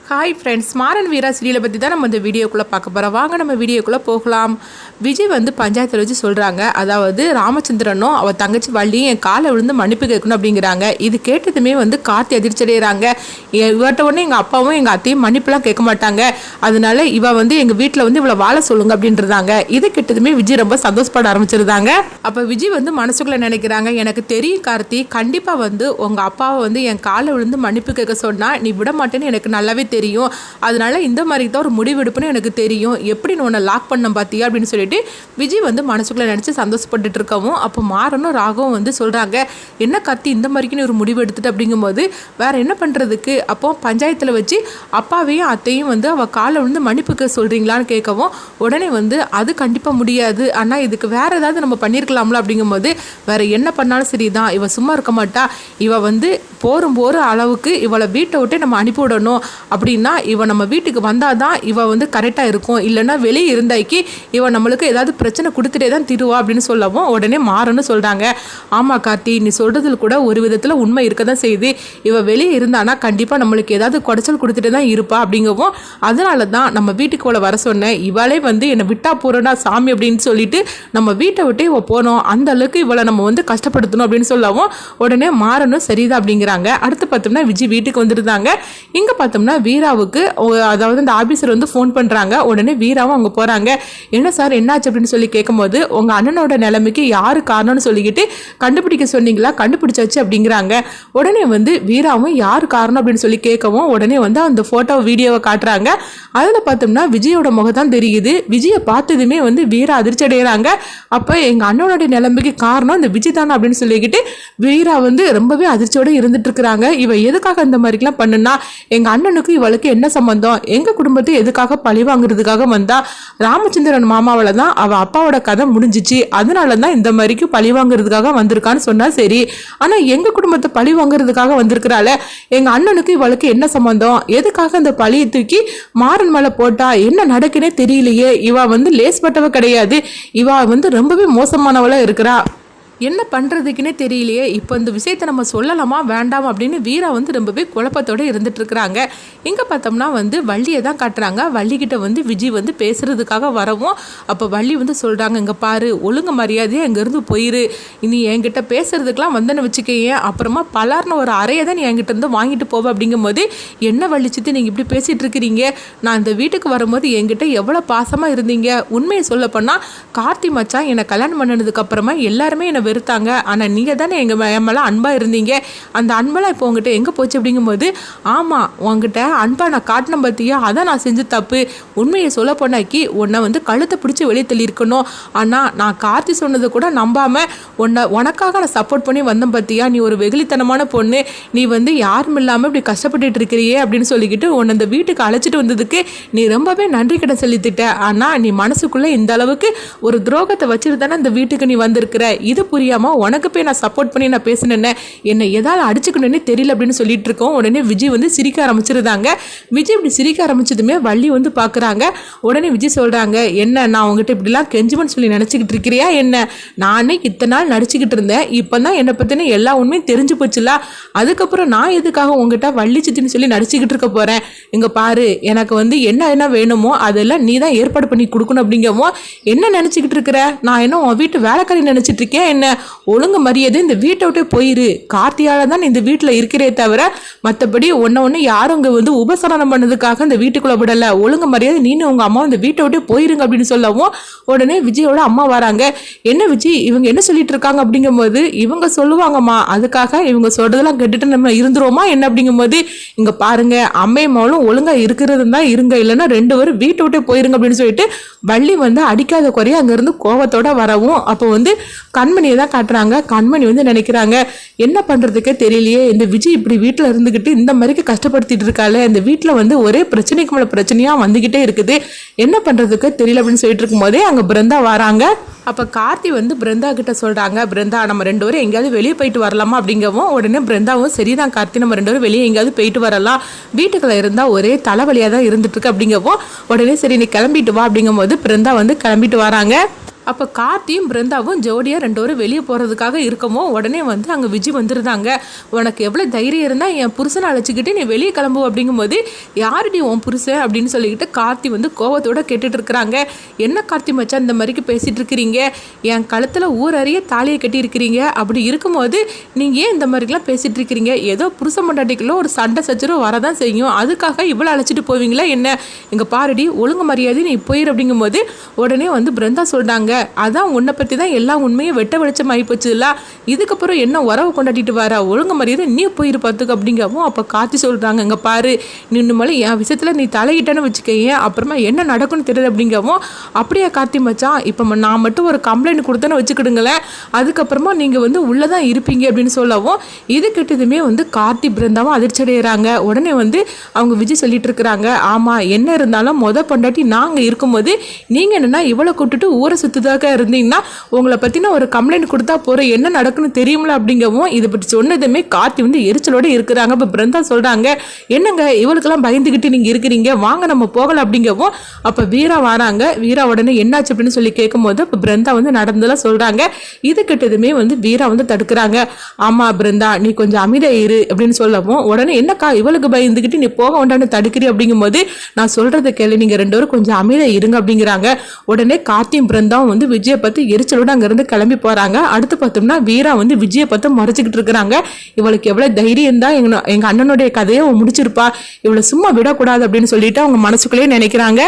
Hi friends, Maran வீரா சீரியலை பற்றி தான் நம்ம இந்த வீடியோக்குள்ளே பார்க்க போகிறோம். வாங்க நம்ம வீடியோக்குள்ளே போகலாம். விஜய் பஞ்சாயத்தில் வச்சு சொல்கிறாங்க, அதாவது ராமச்சந்திரனும் அவள் தங்கச்சி வள்ளியும் என் காலை விழுந்து மன்னிப்பு கேட்கணும் அப்படிங்கிறாங்க. இது கேட்டதுமே கார்த்தி அதிர்ச்சி அடைகிறாங்க. இவர்கிட்ட உடனே எங்கள் அப்பாவும் எங்கள் அத்தையும் மன்னிப்புலாம் கேட்க மாட்டாங்க, அதனால எங்கள் வீட்டில் இவளை வாழ சொல்லுங்க அப்படின்றதாங்க. இது கேட்டதுமே விஜய் ரொம்ப சந்தோஷப்பட ஆரம்பிச்சிருந்தாங்க. அப்போ விஜய் மனசுக்குள்ளே நினைக்கிறாங்க, எனக்கு தெரியும் கார்த்தி, கண்டிப்பாக உங்கள் அப்பாவை என் காலை விழுந்து மன்னிப்பு கேட்க சொன்னால் நீ விட மாட்டேன்னு எனக்கு நல்லாவே தெரியும். அதனால இந்த மாதிரி தான் ஒரு முடிவெடுப்புன்னு எனக்கு தெரியும். எப்படி உன்னை லாக் பண்ண பார்த்தியா அப்படின்னு சொல்லிட்டு விஜய் மனசுக்குள்ள நினச்சி சந்தோஷப்பட்டுட்டு இருக்கவும், அப்போ மாறனும் ராகவும் சொல்கிறாங்க, என்ன கார்த்தி இந்த மாதிரிக்கு நீ ஒரு முடிவு எடுத்துட்டு அப்படிங்கும்போது வேற என்ன பண்ணுறதுக்கு, அப்போ பஞ்சாயத்தில் வச்சு அப்பாவையும் அத்தையும் அவள் காலை மன்னிப்புக்கு சொல்கிறீங்களான்னு கேட்கவும், உடனே அது கண்டிப்பாக முடியாது, ஆனால் இதுக்கு வேற ஏதாவது நம்ம பண்ணியிருக்கலாம்ல அப்படிங்கும்போது, வேற என்ன பண்ணாலும் சரிதான், இவ சும்மா இருக்க மாட்டா, இவ போகிற அளவுக்கு இவளை வீட்டை விட்டு நம்ம அனுப்பிவிடணும், அப்படின்னா இவ நம்ம வீட்டுக்கு வந்தால் தான் இவ கரெக்டாக இருக்கும், இல்லைன்னா வெளியே இருந்தாக்கி இவ நம்மளுக்கு ஏதாவது பிரச்சனை கொடுத்துட்டே தான் திருவா அப்படின்னு சொல்லவும், உடனே மாறன்னு சொல்கிறாங்க, ஆமாம் கார்த்தி, நீ சொல்கிறதுல கூட ஒரு விதத்தில் உண்மை இருக்க தான் செய்யுது, இவ வெளியே இருந்தானா கண்டிப்பாக நம்மளுக்கு ஏதாவது குடைச்சல் கொடுத்துட்டே தான் இருப்பா அப்படிங்கவும், அதனால தான் நம்ம வீட்டுக்கு இவளை வர சொன்னேன், இவளே என்னை விட்டா போகிறோன்னா சாமி அப்படின்னு சொல்லிட்டு நம்ம வீட்டை விட்டு இவ போனோம், அந்த அளவுக்கு இவளை நம்ம கஷ்டப்படுத்தணும் அப்படின்னு சொல்லவும், உடனே மாறணும் சரிதான் அப்படிங்கிறாங்க. அடுத்து பார்த்தோம்னா விஜய் வீட்டுக்கு வந்துருந்தாங்க. இங்கே பார்த்தோம்னா வீராவுக்கு அதாவது அந்த ஆபீசர் ஃபோன் பண்ணுறாங்க. உடனே வீராவும் அவங்க போகிறாங்க. என்ன சார் என்னாச்சு அப்படின்னு சொல்லி கேட்கும்போது, உங்கள் அண்ணனோட நிலைமைக்கு யாரு காரணம்னு சொல்லிக்கிட்டு கண்டுபிடிக்க சொன்னீங்களா, கண்டுபிடிச்சாச்சு அப்படிங்கிறாங்க. உடனே வீராவும் யார் காரணம் அப்படின்னு சொல்லி கேட்கவும், உடனே அந்த ஃபோட்டோ வீடியோவை காட்டுறாங்க. அதில் பார்த்தோம்னா விஜயோட முகம் தான் தெரியுது. விஜயை பார்த்ததுமே வீரா அதிர்ச்சி அடைகிறாங்க. அப்போ எங்கள் அண்ணனோட நிலைமைக்கு காரணம் இந்த விஜய் தானே அப்படின்னு சொல்லிக்கிட்டு வீரா ரொம்பவே அதிர்ச்சியோடு இருந்துட்டு இருக்கிறாங்க. இவ எதுக்காக இந்த மாதிரிலாம் பண்ணுனா, எங்கள் அண்ணனுக்கு இவளுக்கு என்ன சம்பந்தம், எங்கள் குடும்பத்தை எதுக்காக பழி வாங்குறதுக்காக வந்தா, ராமச்சந்திரன் மாமாவில் தான் அவள் அப்பாவோட கதை முடிஞ்சிச்சு, அதனால தான் இந்த மாதிரிக்கு பழி வாங்குறதுக்காக வந்திருக்கான்னு சொன்னா சரி, ஆனால் எங்கள் குடும்பத்தை பழி வாங்குறதுக்காக வந்திருக்கிறாள், எங்கள் அண்ணனுக்கு இவளுக்கு என்ன சம்பந்தம், எதுக்காக இந்த பழியை தூக்கி மாறன் மேலே போட்டா, என்ன நடக்குன்னே தெரியலையே, இவ லேஸ்பட்டவ கிடையாது, இவ ரொம்பவே மோசமானவளாக இருக்கிறா, என்ன பண்ணுறதுக்குன்னே தெரியலையே, இப்போ இந்த விஷயத்தை நம்ம சொல்லலாமா வேண்டாம் அப்படின்னு வீரா ரொம்பவே குழப்பத்தோடு இருந்துகிட்ருக்குறாங்க. இங்கே பார்த்தோம்னா வள்ளியை தான் காட்டுறாங்க. வள்ளிக்கிட்ட விஜய் பேசுகிறதுக்காக வரவும், அப்போ வள்ளி சொல்கிறாங்க, இங்கே பாரு, ஒழுங்கு மரியாதையாக இங்கேருந்து போயிரு, இனி என்கிட்ட பேசுகிறதுக்கெலாம் வந்தேன்னு வச்சுக்கேன், அப்புறமா பலார்னு ஒரு அறையை தான் நீ என்கிட்ட இருந்து வாங்கிட்டு போவேன் அப்படிங்கும்போது, என்ன வள்ளிச்சித்து நீங்கள் இப்படி பேசிகிட்டு இருக்கிறீங்க, நான் இந்த வீட்டுக்கு வரும்போது என்கிட்ட எவ்வளோ பாசமாக இருந்தீங்க, உண்மையை சொல்லப்போனால் கார்த்தி மச்சான் என்னை கல்யாணம் பண்ணதுக்கப்புறமா எல்லாருமே என்னை வெறுத்தாங்க, ஆனால் நீங்கள் தானே என் மேலே அன்பாக இருந்தீங்க, அந்த அன்பெல்லாம் இப்போ உங்ககிட்ட எங்கே போச்சு அப்படிங்கும்போது, ஆமாம் உங்ககிட்ட அன்பாக நான் காட்டின பற்றியா, அதான் நான் செஞ்ச தப்பு, உண்மையை சொல்ல போனாக்கி உன்னை கழுத்தை பிடிச்சி வெளியே தள்ளியிருக்கணும், ஆனால் நான் கார்த்தி சொன்னதை கூட நம்பாமல் உனக்காக நான் சப்போர்ட் பண்ணி வந்தேன் பற்றியா, நீ ஒரு வெகுளித்தனமான பொண்ணு, நீ யாரும் இல்லாமல் இப்படி கஷ்டப்பட்டுட்டு இருக்கிறியே அப்படின்னு சொல்லிக்கிட்டு உன்னை இந்த வீட்டுக்கு அழைச்சிட்டு வந்ததுக்கு நீ ரொம்பவே நன்றி கடன் செலுத்திட்ட, ஆனால் நீ மனசுக்குள்ளே இந்த அளவுக்கு ஒரு துரோகத்தை வச்சுட்டு தானே இந்த வீட்டுக்கு நீ வந்திருக்கிற, இது புரியாம உனக்கு போய் நான் சப்போர்ட் பண்ணி நான் பேசினேன்னு என்னை எதாவது அடிச்சுக்கணும்னு தெரியல அப்படின்னு சொல்லிட்டு இருக்கோம். உடனே விஜய் சிரிக்க ஆரம்பிச்சிருந்தாங்க. விஜய் இப்படி சிரிக்க ஆரம்பிச்சதுமே வள்ளி பார்க்குறாங்க. உடனே விஜய் சொல்கிறாங்க, என்ன நான் உங்ககிட்ட இப்படிலாம் கெஞ்சுமன்னு சொல்லி நினச்சிக்கிட்டு இருக்கிறியா என்ன, நானே இத்தனை நாள் நடிச்சுக்கிட்டு இருந்தேன், இப்போ தான் என்னை பற்றின எல்லா உண்மையும் தெரிஞ்சு போச்சுல, அதுக்கப்புறம் நான் எதுக்காக உங்ககிட்ட வள்ளி சித்தின்னு சொல்லி நடிச்சுக்கிட்டு இருக்க போகிறேன், இங்கே பாரு எனக்கு என்ன வேணுமோ அதெல்லாம் நீ தான் ஏற்பாடு பண்ணி கொடுக்கணும் அப்படிங்கவும், என்ன நினச்சிக்கிட்டு இருக்கிற, நான் என்ன உன் வீட்டு வேலைக்காரி நினச்சிட்டு இருக்கேன், என்ன ஒழுங்கு மரியாதை இந்த வீட்டை விட்டு போயிரு, கார்த்தியால தான் இந்த வீட்டில் இருக்கிறே தவிர மற்றபடி ஒன்று யாரும் இங்கே உபசரணம் பண்ணதுக்காக இந்த வீட்டுக்குள்ளே விடலை, ஒழுங்கு மரியாதை நீனு உங்கள் அம்மா இந்த வீட்டை விட்டு போயிருங்க அப்படின்னு சொல்லவும், உடனே விஜயோட அம்மா வராங்க. என்ன விஜய் இவங்க என்ன சொல்லிட்டு இருக்காங்க அப்படிங்கும்போது, இவங்க சொல்லுவாங்கம்மா, அதுக்காக இவங்க சொல்றதெல்லாம் கேட்டுட்டு நம்ம இருந்துருவோமா என்ன அப்படிங்கும்போது, இங்கே பாருங்க அம்மையம்மாவும் ஒழுங்காக இருக்கிறது தான் இருங்க, இல்லைன்னா ரெண்டு பேரும் வீட்டை விட்டு போயிருங்க அப்படின்னு சொல்லிட்டு வள்ளி அடிக்காத குறைய அங்கேருந்து கோவத்தோட வரவும், அப்போ கண்மணியை தான் காட்டுறாங்க. கண்மணி நினைக்கிறாங்க, என்ன பண்ணுறதுக்கே தெரியலையே, இந்த விஜய் இப்படி வீட்டில் இருந்துக்கிட்டு இந்த மாதிரிக்கு கஷ்டப்படுத்திட்டு இருக்காள், இந்த வீட்டில் ஒரே பிரச்சனைக்கு மேலே பிரச்சனையாக வந்துக்கிட்டே இருக்குது, என்ன பண்ணுறதுக்கு தெரியல அப்படின்னு சொல்லிட்டு இருக்கும்போதே அங்கே பிருந்தா வராங்க. அப்போ கார்த்தி பிருந்தா கிட்ட சொல்கிறாங்க, பிருந்தா நம்ம ரெண்டு பேரும் எங்கேயாவது வெளியே போயிட்டு வரலாமா அப்படிங்கவும், உடனே பிருந்தாவும் சரிதான் கார்த்தி நம்ம ரெண்டு பேரும் வெளியே எங்கேயாவது போயிட்டு வரலாம், வீட்டுக்குள்ளே இருந்தால் ஒரே தலைவலியாக தான் இருந்துட்டு இருக்கு அப்படிங்கவும், உடனே சரி நீ கிளம்பிட்டு வா அப்படிங்கும்போது பிருந்தா கிளம்பிட்டு வராங்க. அப்போ கார்த்தியும் பிருந்தாவும் ஜோடியாக ரெண்டு பேரும் வெளியே போகிறதுக்காக இருக்கமோ உடனே வந்து அங்கே விஜய் வந்துருந்தாங்க. உனக்கு எவ்வளோ தைரியம் இருந்தால் என் புருஷனை அழைச்சிக்கிட்டு நீ வெளியே கிளம்பு அப்படிங்கும்போது யாருடி உன் புருஷன் அப்படின்னு சொல்லிக்கிட்டு கார்த்தி வந்து கோவத்தோடு கேட்டுட்டு இருக்கிறாங்க. என்ன கார்த்தி மச்சான் இந்த மாதிரிக்கு பேசிகிட்டு இருக்கிறீங்க, என் கழுத்தில் ஊரறிய தாலியை கட்டியிருக்கிறீங்க, அப்படி இருக்கும்போது நீங்கள் ஏன் இந்த மாதிரிலாம் பேசிகிட்டு இருக்கிறீங்க, ஏதோ புருஷ மண்டாட்டிக்குள்ள ஒரு சண்டை சச்சரவு வரதான் செய்யும், அதுக்காக இவ்வளோ அழைச்சிட்டு போவீங்களா என்ன, எங்கள் பாரடி ஒழுங்கு மரியாதை நீ போயிரு அப்படிங்கும்போது உடனே வந்து பிருந்தா சொல்கிறாங்க, அதான் உன்னை பற்றி தான் எல்லா உண்மையும் வெட்ட வெளிச்சம் ஆகி போச்சுல, இதுக்கப்புறம் என்ன உறவு கொண்டாடிட்டு வர, ஒழுங்கு மரியாதை நீ போயிரு பார்த்துக்க அப்படிங்கவும். அப்போ கார்த்தி சொல்கிறாங்க, இங்கே பாரு நீ இன்னும் என் விஷயத்தில் நீ தலையிட்டேன்னு வச்சுக்கேன், அப்புறமா என்ன நடக்கும்னு தெரியல அப்படிங்கவும். அப்படியே கார்த்தி மச்சான் இப்போ நான் மட்டும் ஒரு கம்ப்ளைண்ட் கொடுத்தேன்னு வச்சுக்கிடுங்களேன், அதுக்கப்புறமா நீங்கள் வந்து உள்ளே தான் இருப்பீங்க அப்படின்னு சொல்லவும் இது கெட்டதுமே வந்து கார்த்தி பிருந்தாவும் அதிர்ச்சி அடைகிறாங்க. உடனே வந்து அவங்க விஜய் சொல்லிட்டு இருக்கிறாங்க, ஆமாம் என்ன இருந்தாலும் பொண்டாட்டி நாங்கள் இருக்கும்போது நீங்கள் என்னென்னா இவ்வளோ கூப்பிட்டுட்டு ஊரை சுற்றுதாக இருந்தீங்கன்னா உங்களை பற்றின ஒரு கம்ப்ளைண்ட் கொடுத்தா போகிற என்ன நடக்குன்னு தெரியுமில்ல அப்படிங்கவும். இதை பற்றி சொன்னதுமே கார்த்தி வந்து எரிச்சலோடு இருக்கிறாங்க. இப்போ பிருந்தா சொல்கிறாங்க, என்னங்க இவளுக்கெல்லாம் பயந்துக்கிட்டு நீங்கள் இருக்கிறீங்க, வாங்க நம்ம போகலாம் அப்படிங்கவும். அப்போ வீரா வராங்க. வீரா உடனே என்னாச்சு அப்படின்னு சொல்லி கேட்கும்போது இப்போ பிருந்தா வந்து நடந்ததெல்லாம் சொல்கிறாங்க. இது கிட்டதுமே வந்து வீரா வந்து தடுக்கிறாங்க. ஆமாம் பிருந்தா நீ கொஞ்சம் அமைதியாக இரு அப்படின்னு சொல்லவும் உடனே என்னக்கா இவளுக்கு பயந்துக்கிட்டு நீ போக வேண்டான்னு தடுக்கிறீ அப்படிங்கும்போது நான் சொல்கிறத கேளு, நீங்கள் ரெண்டு பேரும் கொஞ்சம் அமைதியாக இருங்க அப்படிங்கிறாங்க. உடனே கார்த்தியும் பிருந்தாவும் வந்து விஜயை பார்த்து எரிச்சலோடு அங்கேருந்து கிளம்பி போகிறாங்க. அடுத்து பார்த்தோம்னா வீரா வந்து விஜயை பார்த்து மறைச்சிக்கிட்டு இருக்கிறாங்க. இவளுக்கு எவ்வளோ தைரியம் தான் எங்கள் அண்ணனுடைய கதையை முடிச்சிருப்பா, இவளை சும்மா விடக்கூடாது அப்படின்னு சொல்லிட்டு அவங்க மனசுக்குள்ளேயே நினைக்கிறாங்க.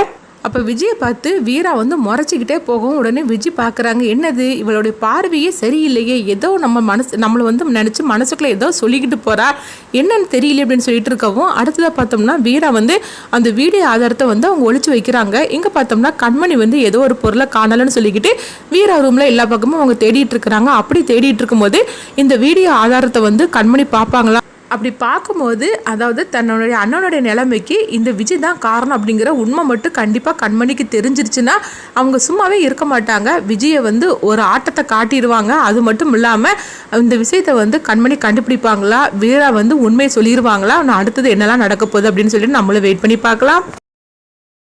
அப்போ விஜயை பார்த்து வீரா வந்து முறைச்சிக்கிட்டே போகவும் உடனே விஜய் பார்க்குறாங்க, என்னது இவளுடைய பார்வையே சரியில்லையே, ஏதோ நம்மளை வந்து நினச்சி மனசுக்குள்ளே ஏதோ சொல்லிக்கிட்டு போகிறா, என்னன்னு தெரியல அப்படின்னு சொல்லிட்டு இருக்கவும். அடுத்ததாக பார்த்தோம்னா வீரா வந்து அந்த வீடியோ ஆதாரத்தை வந்து அவங்க ஒழிச்சு வைக்கிறாங்க. இங்கே பார்த்தோம்னா கண்மணி வந்து ஏதோ ஒரு பொருளை காணலன்னு சொல்லிக்கிட்டு வீரா ரூமில் எல்லா பக்கமும் அவங்க தேடிட்டு இருக்கிறாங்க. அப்படி தேடிட்டு இருக்கும்போது இந்த வீடியோ ஆதாரத்தை வந்து கண்மணி பார்ப்பாங்களா, அப்படி பார்க்கும்போது அதாவது தன்னுடைய அண்ணனுடைய நிலைமைக்கு இந்த விஜய் தான் காரணம் அப்படிங்கிற உண்மை மட்டும் கண்டிப்பாக கண்மணிக்கு தெரிஞ்சிருச்சுன்னா அவங்க சும்மாவே இருக்க மாட்டாங்க. விஜயை வந்து ஒரு ஆட்டத்தை காட்டிடுவாங்க. அது மட்டும் இல்லாமல் இந்த விஷயத்தை வந்து கண்மணி கண்டுபிடிப்பாங்களா, வீரா வந்து உண்மையை சொல்லிடுவாங்களா, நான் அடுத்தது என்னெல்லாம் நடக்க போகுது அப்படின்னு சொல்லிட்டு நம்மளும் வெயிட் பண்ணி பார்க்கலாம்.